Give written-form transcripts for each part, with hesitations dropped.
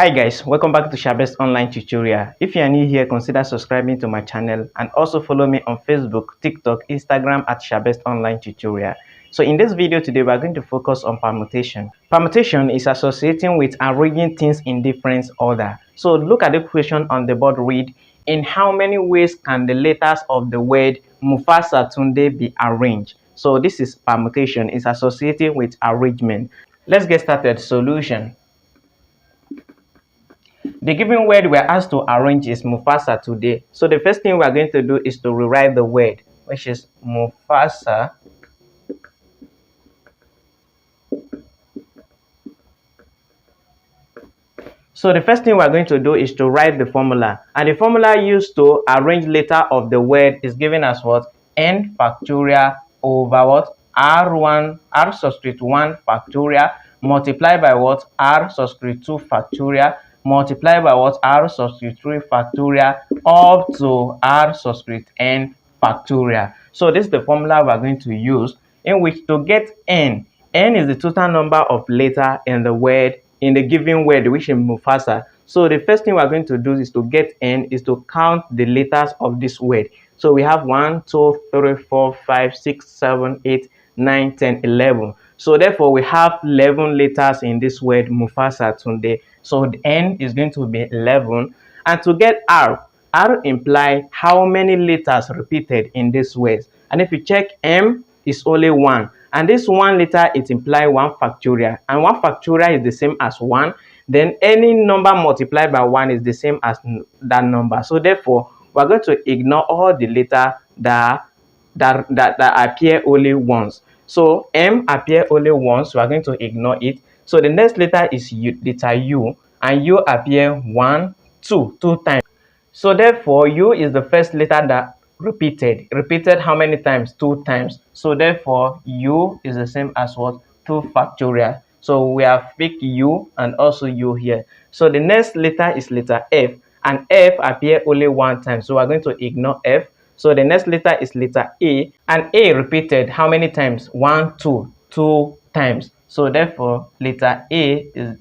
Hi guys, welcome back to Shabest Online Tutorial. If you are new here, consider subscribing to my channel and also follow me on Facebook, TikTok, Instagram at Shabest Online Tutorial. So in this video today, we are going to focus on permutation. Permutation is associating with arranging things in different order. So look at the question on the board. Read, in how many ways can the letters of the word Mufasa Tunde be arranged? So this is permutation, is associated with arrangement. Let's get started. Solution. The given word we are asked to arrange is Mufasa today. So the first thing we are going to do is to rewrite the word, which is Mufasa. So the first thing we are going to do is to write the formula. And the formula used to arrange letter of the word is given as what? N factorial over what? R1, R subscript 1 factorial multiplied by what? R subscript 2 factorial multiplied by what? R subscript 3 factorial up to R subscript n factorial. So this is the formula we are going to use, in which to get n is the total number of letters in the word, in the given word, which is Mufasa. So the first thing we are going to do is to get n is to count the letters of this word. So we have 1, 2, 3, 4, 5, 6, 7, 8, 9, 10, 11. So therefore we have 11 letters in this word Mufasa Tunde. So the n is going to be 11. And to get r implies how many letters repeated in this word. And if you check, m is only 1. And this 1 letter, it implies 1 factorial. And 1 factorial is the same as 1. Then any number multiplied by 1 is the same as that number. So therefore, we're going to ignore all the letters that appear only once. So m appear only once, so we're going to ignore it. So the next letter is U, letter U, and U appear 1, 2 times. So therefore, U is the first letter that repeated. Repeated how many times? 2 times. So therefore, U is the same as what? 2 factorial. So we have picked U and also U here. So the next letter is letter F, and F appear only 1 time. So we're going to ignore F. So the next letter is letter A, and A repeated how many times? 1, 2 times. So therefore, letter A is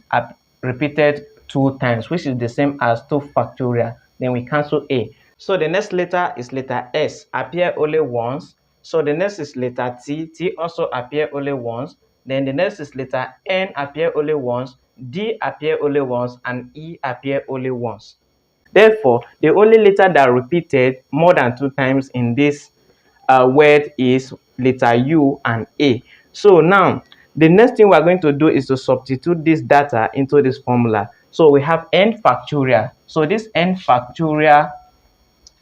repeated 2 times, which is the same as 2 factorial. Then we cancel A. So the next letter is letter S, appear only once. So the next is letter T, T also appear only once. Then the next is letter N, appear only once. D appear only once, and E appear only once. Therefore, the only letter that repeated more than 2 times in this word is letter U and A. So now, the next thing we're going to do is to substitute this data into this formula. So we have n factorial. So this n factorial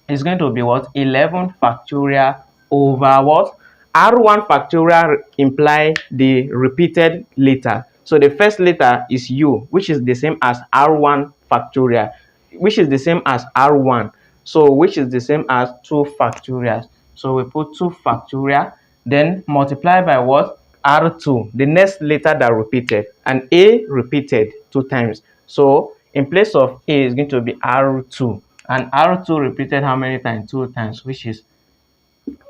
is going to be what? 11 factorial over what? R1 factorial imply the repeated letter. So the first letter is U, which is the same as R1 factorial, which is the same as R1. So which is the same as 2 factorial. So we put 2 factorial, then multiply by what? R2, the next letter that repeated, and A repeated 2 times. So in place of A is going to be R2. And R2 repeated how many times? 2 times, which is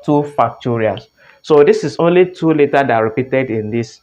2 factorials. So this is only 2 letters that are repeated in this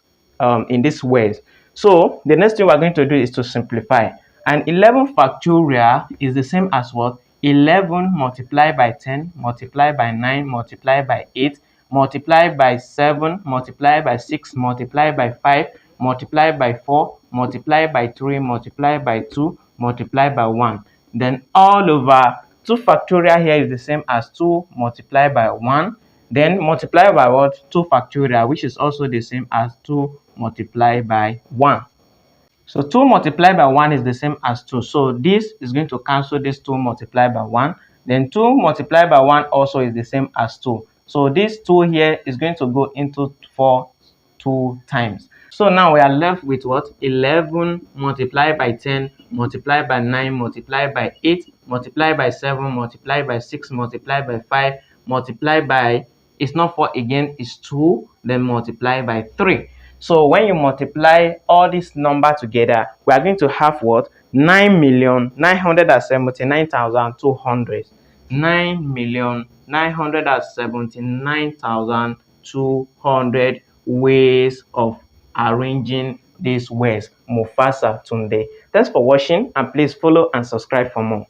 word. So the next thing we're going to do is to simplify. And 11 factorial is the same as what? 11 multiplied by 10 multiplied by 9 multiplied by 8 multiplied by 7 multiplied by 6 multiplied by 5 multiplied by 4 multiplied by 3 multiplied by 2 multiplied by 1. Then all over 2 factorial here is the same as 2 multiplied by 1. Then multiply by what? 2 factorial, which is also the same as 2 multiplied by 1. So 2 multiplied by 1 is the same as 2. So this is going to cancel this 2 multiplied by 1. Then 2 multiplied by 1 also is the same as 2. So this 2 here is going to go into 4 2 times. So now we are left with what? 11 multiplied by 10 multiplied by 9 multiplied by 8 multiplied by 7 multiplied by 6 multiplied by 5 multiplied by, it's not 4 again, it's 2, then multiplied by 3. So when you multiply all these numbers together, we are going to have what? 9,979,200. 9,979,200 ways of arranging these words Mufasa Tunde. Thanks for watching, and please follow and subscribe for more.